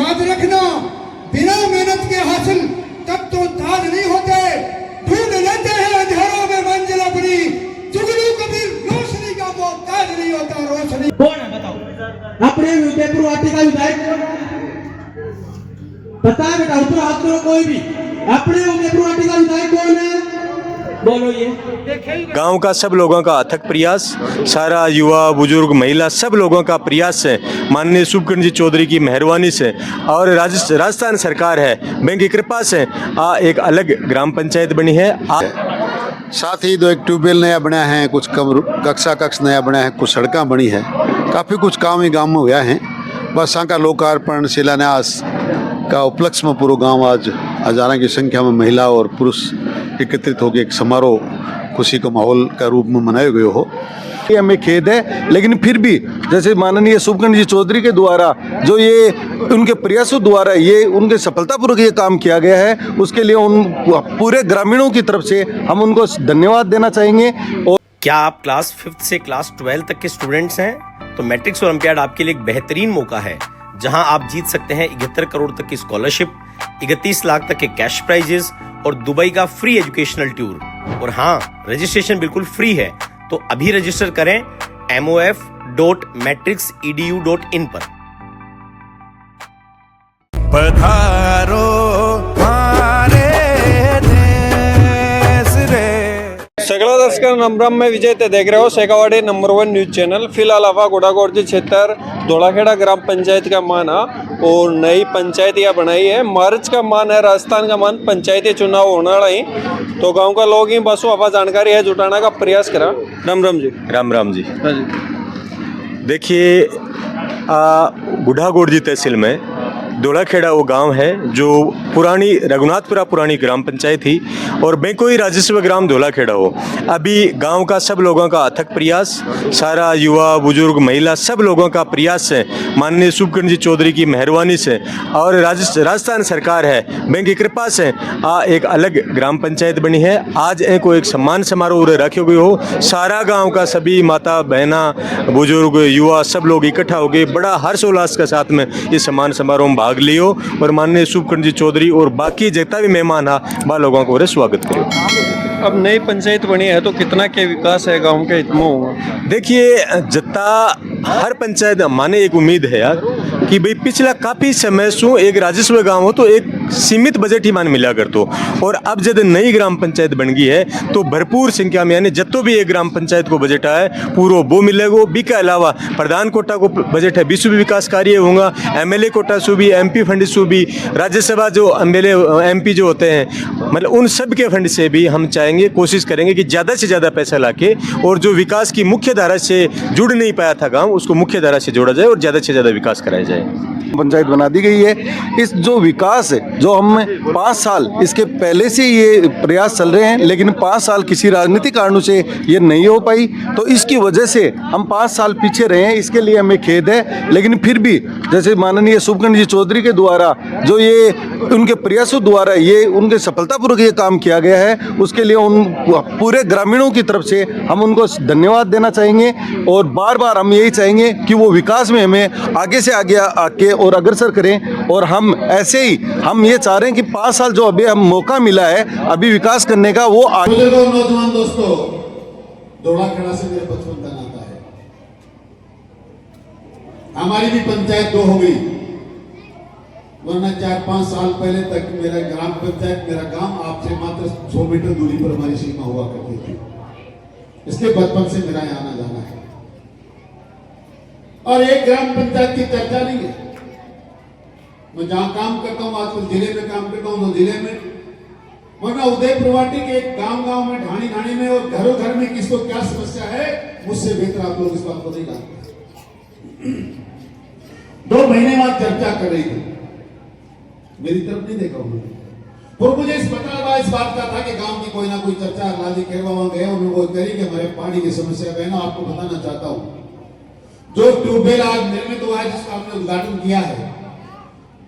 याद रखना, बिना मेहनत के हासिल तब तो ताज नहीं होते, ढूंढ लेते हैं अंधेरों में मंजिल अपनी, जुगनू कभी रोशनी का वो ताज नहीं होता रोशनी। कौन है बताओ? अपने उदयपुर वाटी का विधायक कौन है? पता है बेटा, ऊपर हाथ करो कोई भी। अपने उदयपुर वाटी का विधायक कौन है? बोलो ये। गांव का सब लोगों का अथक प्रयास, सारा युवा बुजुर्ग महिला सब लोगों का प्रयास है, माननीय शुभकरण जी चौधरी की मेहरबानी से और राजस्थान सरकार है बैंक की कृपा से एक अलग ग्राम पंचायत बनी है। साथ ही 2 ट्यूबवेल नया बना है, कुछ कक्ष नया बना है, कुछ सड़कें बनी है, काफ़ी कुछ काम ही गांव में हुआ है। बस का लोकार्पण शिलान्यास का उपलक्ष्य में पूरा गांव आज हजारों की संख्या में महिला और पुरुष एकत्रित होकर एक समारोह खुशी का माहौल का रूप में मनाए गए हो। ये हमें खेद है, लेकिन फिर भी जैसे माननीय शुभकरण जी चौधरी के द्वारा जो ये उनके प्रयासों द्वारा ये उनके सफलतापूर्वक ये काम किया गया है, उसके लिए उन पूरे ग्रामीणों की तरफ से हम उनको धन्यवाद देना चाहेंगे। और क्या आप क्लास 5th से क्लास 12 तक के स्टूडेंट्स हैं? तो मैट्रिक्स ओलंपियाड आपके लिए एक बेहतरीन मौका है, जहां आप जीत सकते हैं 71 करोड़ तक की स्कॉलरशिप, 31 लाख तक के कैश प्राइजेस और दुबई का फ्री एजुकेशनल टूर। और हाँ, रजिस्ट्रेशन बिल्कुल फ्री है, तो अभी रजिस्टर करें mof.matrixedu.in पर। पधारो सगळ्या दर्शकांना नम्रम में विजय ते देख रहे हो शेखावाड़ी नंबर 1 न्यूज चैनल। फिलहाल हवा गुड़ागोड़जी क्षेत्र धोलाखेड़ा ग्राम पंचायत का मान है और नई पंचायत यहाँ बनाई है। मार्च का मान है, राजस्थान का मान पंचायती चुनाव होने वाला ही, तो गांव का लोग ही बस हवा जानकारी है जुटाने का प्रयास करा। राम राम जी। राम राम जी। हाँ जी, देखिए गुड़ागोड़जी तहसील में धोलाखेड़ा वो गांव है जो पुरानी रघुनाथपुरा पुरानी ग्राम पंचायत थी और बैंकोई राजस्व ग्राम धोलाखेड़ा हो। अभी गांव का सब लोगों का अथक प्रयास, सारा युवा बुजुर्ग महिला सब लोगों का प्रयास है, माननीय शुभकरण जी चौधरी की मेहरबानी से और राजस्थान सरकार है बैंक की कृपा से एक अलग ग्राम पंचायत बनी है। आज को एक सम्मान समारोह रखे हुए हो, सारा गाँव का सभी माता बहना बुजुर्ग युवा सब लोग इकट्ठा हो गए, बड़ा हर्षोल्लास के साथ में इस सम्मान समारोह में भाग लियो और माननीय शुभकरण जी चौधरी और बाकी जितना भी मेहमान है बा लोगों को स्वागत करो। अब नई पंचायत बनी है तो कितना के विकास है गांव के इतना होगा? देखिए जितना हर पंचायत माने एक उम्मीद है यार कि भाई पिछला काफ़ी समय से एक राजस्व गांव हो तो एक सीमित बजट ही मान मिला कर तो, और अब जब नई ग्राम पंचायत बन गई है तो भरपूर संख्या में यानी जत्तो भी एक ग्राम पंचायत को बजट आए पूरा वो मिलेगा। बी के अलावा प्रधान कोटा को बजट है, विश्व विकास कार्य होगा, MLA कोटा से भी, MP फंड से भी, राज्यसभा जो MLA MP जो होते हैं मतलब उन सब के फंड से भी हम चाहेंगे, कोशिश करेंगे कि ज़्यादा से ज़्यादा पैसा लाके और जो विकास की मुख्य धारा से जुड़ नहीं पाया था गाँव उसको मुख्य धारा से जोड़ा जाए और ज़्यादा से ज़्यादा विकास कराया जाए। पंचायत बना दी गई है। इस जो विकास है जो हम 5 साल इसके पहले से ये प्रयास चल रहे हैं, लेकिन 5 साल किसी राजनीतिक कारणों से ये नहीं हो पाई, तो इसकी वजह से हम 5 साल पीछे रहे हैं। इसके लिए हमें खेद है, लेकिन फिर भी जैसे माननीय शुभकरण जी चौधरी के द्वारा जो ये उनके प्रयासों द्वारा ये उनके सफलतापूर्वक ये काम किया गया है, उसके लिए उन पूरे ग्रामीणों की तरफ से हम उनको धन्यवाद देना चाहेंगे और बार बार हम यही चाहेंगे कि वो विकास में हमें आगे से आगे आके और अग्रसर करें। और हम ऐसे ही हम ये चाह रहे हैं कि 5 साल जो अभी हम मौका मिला है अभी विकास करने का वो आगे। नौजवान दोस्तों, धोलाखेड़ा से मेरे बचपन का नाता है। हमारी भी पंचायत 2 हो गई, वरना 4-5 साल पहले तक मेरा ग्राम पंचायत मेरा गांव आपसे मात्र 100 मीटर दूरी पर हमारी सीमा हुआ करती थी। इसलिए बचपन से मेरा आना जाना है और एक ग्राम पंचायत की चर्चा नहीं है। मैं जहां काम करता हूं, आजकल जिले में काम करता हूं, तो जिले में, वरना उदयपुर वाटी के एक गांव में ढाणी ढाणी में और घरों घर में किसको क्या समस्या है मुझसे बेहतर आप लोग इस बात को नहीं जानते। 2 महीने बाद चर्चा कर रही थी, मेरी तरफ नहीं देखा उन्होंने, और मुझे इस बात का था कि गांव की कोई ना कोई चर्चा लाली केरवा वहां गए, उन्होंने वो करी कि हमारे पानी की समस्या है ना। आपको बताना चाहता हूं जो ट्यूबवेल आज निर्मित हुआ है जिसका हमने उद्घाटन किया है,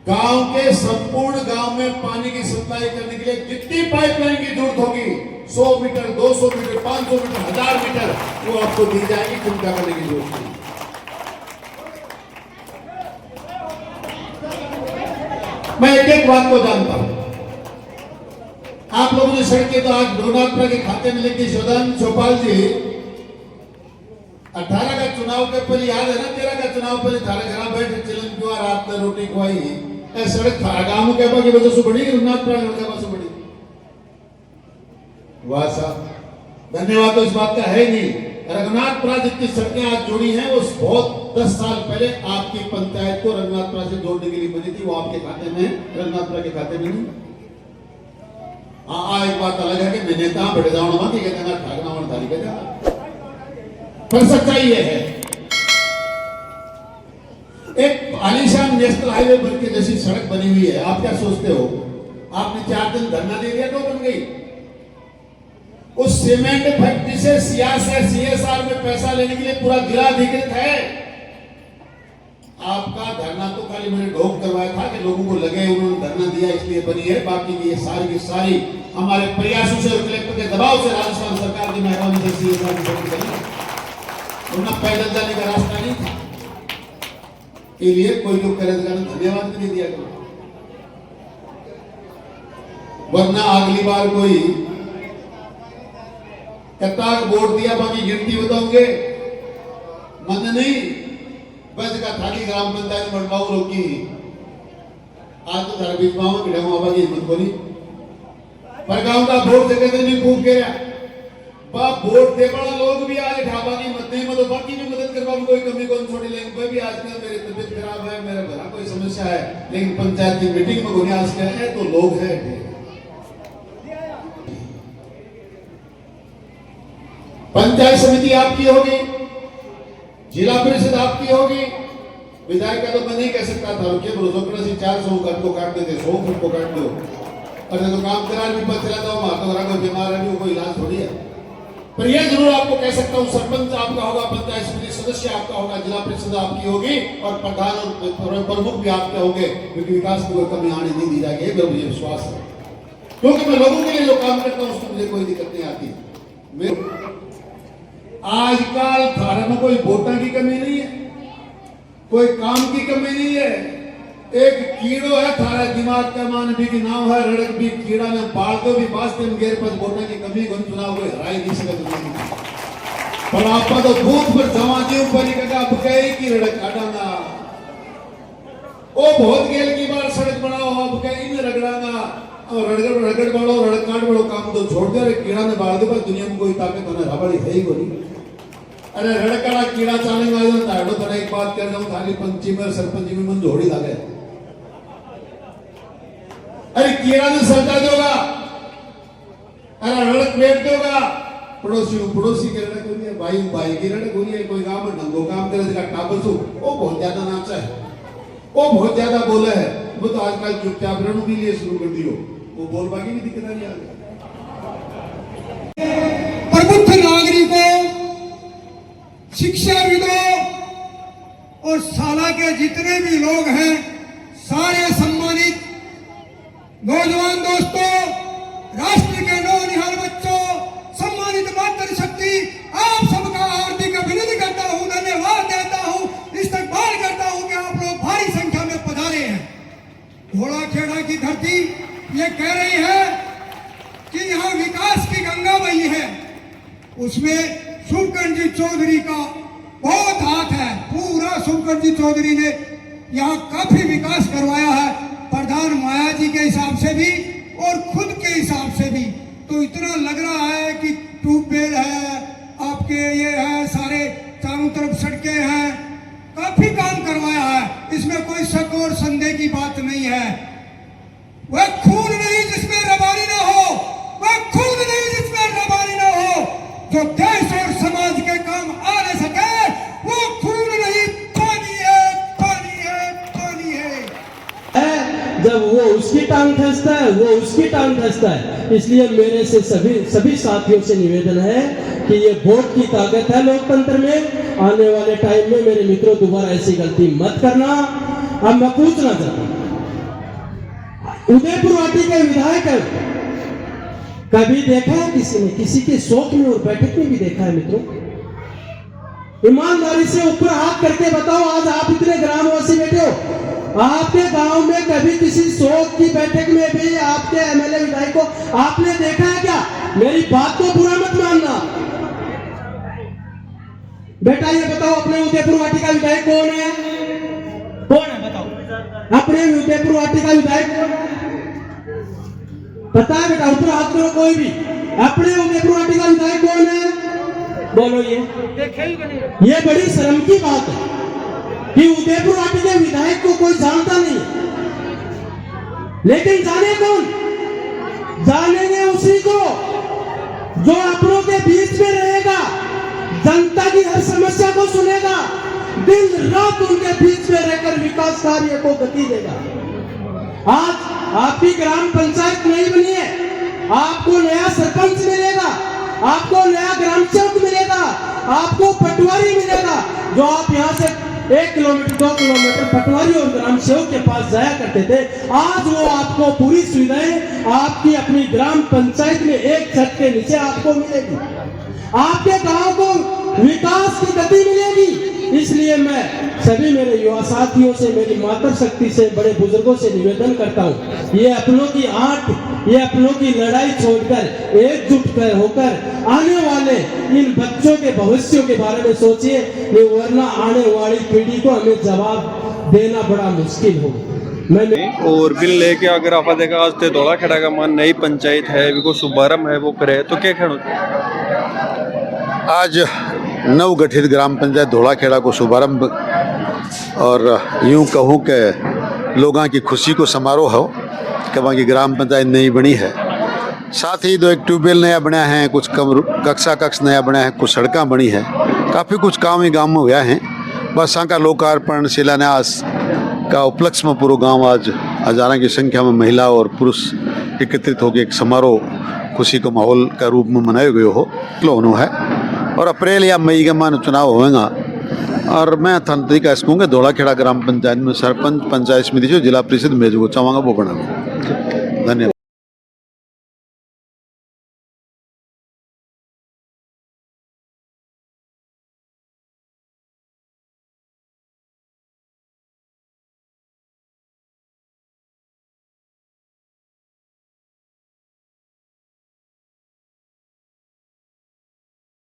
गांव के संपूर्ण गांव में पानी की सप्लाई करने के लिए जितनी पाइपलाइन की जरूरत होगी 100 मीटर 200 मीटर 500 मीटर 1000 मीटर वो आपको दी जाएगी, चिंता करने की जरूरत नहीं। मैं एक एक बात को जानता हूं। आप लोगों ने सड़कें तो आज रघुनाथपुरा के खाते में लिखी। शोधन चौपाल जी 18 का चुनाव के पहले याद है ना, 13 का चुनाव पहले थारे घर बैठे चिलन क्यों रात में रोटी खुआई। सड़क थारा गांव के की वजह से बढ़ी, रघुनाथपुरा की वजह से बढ़ी। वाह साहब, धन्यवाद तो इस बात का है नहीं। रघुनाथपुरा जितनी सड़कें आज जुड़ी हैं वो बहुत 10 साल पहले आपकी पंचायत को रघुनाथपुरा से जोड़ने के लिए बनी थी। वो आपके खाते में, रघुनाथपुरा के खाते में नहीं। हाँ, एक बात अलग है कि मैं नेता बड़े जाऊँ ना कि कहते हैं ठाकना और धारी कहते, पर सच्चाई ये है। एक आलीशान नेशनल हाईवे बन के जैसी सड़क बनी हुई है, आप क्या सोचते हो? आपने 4 दिन धरना दे दिया तो बन गई। उस सीमेंट फैक्ट्री से CSR में पैसा लेने के लिए पूरा जिला अधिकृत है। आपका धरना तो खाली मैंने ढोक करवाया था कि लोगों को लगे उन्होंने धरना दिया इसलिए बनी है। बाकी ये सारी की सारी हमारे प्रयासों से और कलेक्टर के दबाव से राजस्थान सरकार की मेहरबानी से CSR की सड़क बनी, वरना पैदल जाने का रास्ता नहीं था। के लिए कोई लोग करेगा धन्यवाद भी नहीं दिया करो, वरना अगली बार कोई कतार वोट दिया बाकी गिनती बताओगे मन नहीं। बस का थाली ग्राम पंचायत बनवाओ रोकी आज तो धारा बीच माओ कि ढंगो आवाज हिम्मत बोली पर गांव का वोट सेक्रेटरी भी खूब गया बाप वोट दे बड़ा लोग भी आज ढाबा की मत नहीं मतलब बाकी भी मदद करवा कोई कमी कौन छोड़ी लेकिन कोई भी आजकल मेरी तबीयत खराब है मेरा घर कोई समस्या है लेकिन पंचायत की मीटिंग में गुनिया है तो लोग हैं। पंचायत समिति आपकी होगी, जिला परिषद आपकी होगी, विधायक का तो मैं नहीं कह सकता था रुकिए भरोसा से 400 कट को काट देते 100 कट को काट दो और तो काम करा भी पता चला था वहां तो कोई बीमार है कोई इलाज थोड़ी है। पर यह जरूर आपको कह सकता हूँ सरपंच आपका होगा, पंचायत समिति सदस्य आपका होगा, जिला परिषद आपकी होगी और प्रधान और प्रमुख भी आपके होंगे क्योंकि विकास की कोई कमी आने नहीं दी जाएगी मेरा मुझे विश्वास है क्योंकि मैं लोगों के लिए जो काम करता हूँ उसमें मुझे कोई दिक्कत नहीं आती। आजकल थारा में कोई वोटा की कमी नहीं है, कोई काम की कमी नहीं है। एक कीड़ो है थारा दिमाग का मान भी की नाम है रड़क भी कीड़ा में बाल दो भी वास्ते में गेर पर वोटा की कमी को चुनाव कोई हराई नहीं सकता पर आप तो बूथ पर जमा जी ऊपर ही कहा अब गए की रड़क काटाना ओ बहुत गेल की बार सड़क बनाओ अब गए इन रगड़ाना और रगड़ बढ़ो रड़क काट बढ़ो काम तो छोड़ दे कीड़ा ने बाढ़ दे पर दुनिया में कोई ताकत होने रबड़ी है ही कोई। अरे रड़कड़ा कीड़ा चालेगा ताड़ो तो एक बात कर रहा हूं थाली पंची में सरपंच में मन जोड़ी लागे अरे कीड़ा ने सल्टा दोगा अरे रड़क बैठ दोगा पड़ोसी के रड़क हो रही है भाई की रड़क हो रही है कोई काम ढंगो काम करे का टापसू वो बहुत ज्यादा नाचा है वो बहुत ज्यादा बोला है वो तो आजकल चुपचाप रहने के लिए शुरू कर दियो वो बोल बाकी भी दिक्कत नहीं आ गई। प्रबुद्ध नागरिकों शिक्षाविदों और शाला के जितने भी लोग हैं सारे सम्मानित नौजवान दोस्तों राष्ट्र के नौनिहाल बच्चों सम्मानित मातृशक्ति आप सबका हार्दिक अभिनंदन करता हूं धन्यवाद देता हूं इस्तकबाल करता हूं कि आप लोग भारी संख्या में पधारे हैं। घोड़ाखेड़ा की धरती ये कह रही है कि यहाँ विकास की गंगा बही है उसमें शुभकर्ण जी चौधरी का बहुत हाथ है। पूरा शुभकर्ण जी चौधरी ने यहाँ काफी विकास करवाया है प्रधान माया जी के हिसाब से भी और खुद के हिसाब से भी। तो इतना लग रहा है कि ट्यूबवेल है आपके ये है सारे चारों तरफ सड़कें हैं काफी काम करवाया है इसमें कोई शक और संदेह की बात नहीं है। वह खून नहीं जिसमें रबारी ना हो वह खून नहीं जिसमें रबारी ना हो जो देश और समाज के काम आ न सके वो खून नहीं पानी है पानी है पानी है। जब वो उसकी टांग खींचता है वो उसकी टांग खींचता है। इसलिए मेरे से सभी साथियों से निवेदन है कि ये वोट की ताकत है लोकतंत्र में। आने वाले टाइम में मेरे मित्रों दोबारा ऐसी गलती मत करना। अब मैं पूछना चाहता हूं उदयपुर वाटी के विधायक कभी देखा है किसी ने किसी के शौक में और बैठक में भी देखा है मित्रों? ईमानदारी से ऊपर हाथ करके बताओ आज आप इतने ग्रामवासी बैठे हो आपके गांव में कभी किसी शोक की बैठक में भी आपके एमएलए विधायक को आपने देखा है क्या? मेरी बात को बुरा मत मानना बेटा। ये बताओ अपने उदयपुर वाटी का विधायक कौन है? कौन है बताओ? अपने उदयपुर वाटी का विधायक कौन है? पता है बेटा? ऊपर हाथ करो कोई भी। अपने उदयपुर वाटी का विधायक कौन है? बोलो। ये बड़ी शर्म की बात है कि उदयपुर वाटी के विधायक को कोई जानता नहीं, लेकिन जाने कौन? जानेंगे उसी को जो अपनों के बीच में रहेगा, जनता की हर समस्या को सुनेगा, दिन रात उनके बीच में रहकर विकास कार्य को गति देगा। आज आपकी ग्राम पंचायत नहीं बनी है, आपको नया सरपंच मिलेगा, आपको नया ग्राम सेवक मिलेगा, आपको पटवारी मिलेगा। जो आप यहाँ से 1 किलोमीटर 2 किलोमीटर पटवारी और ग्राम सेवक के पास जाया करते थे, आज वो आपको पूरी सुविधाएं आपकी अपनी ग्राम पंचायत में एक छत के नीचे आपको मिलेगी। आपके गांव को विकास की गति मिलेगी। इसलिए मैं सभी मेरे युवा साथियों से, मेरी मातृशक्ति से, बड़े बुजुर्गों से निवेदन करता हूँ, ये अपनों की आंट, ये अपनों की लड़ाई छोड़कर एकजुट कर होकर आने वाले इन बच्चों के भविष्य के बारे में सोचिए, वरना आने वाली पीढ़ी को हमें जवाब देना बड़ा मुश्किल होगा। और बिल लेके अगर आप देखा आज ते धोला खेड़ा का मान नई पंचायत है, वो शुभारंभ है वो करे तो क्या खड़ो? आज नवगठित ग्राम पंचायत धोलाखेड़ा को शुभारंभ और यूं कहूँ कि लोगों की खुशी को समारोह हो कि वहाँ की ग्राम पंचायत नई बनी है। साथ ही 2 ट्यूबवेल नया बना है, कुछ कक्ष नया बना है, कुछ सड़कें बनी है, काफ़ी कुछ काम ही गांव में हुआ है। बस का लोकार्पण शिलान्यास का उपलक्ष्य में पूरा गांव आज हजारों की संख्या में महिला और पुरुष एकत्रित होकर एक समारोह खुशी को माहौल का रूप में मनाए गए हो लोगों है। और अप्रैल या मई के मान चुनाव होगा और मैं थान तरीका कहूँगा धोलाखेड़ा ग्राम पंचायत में सरपंच पंचायत समिति जो जिला परिषद में जो चाहूँगा वो बना।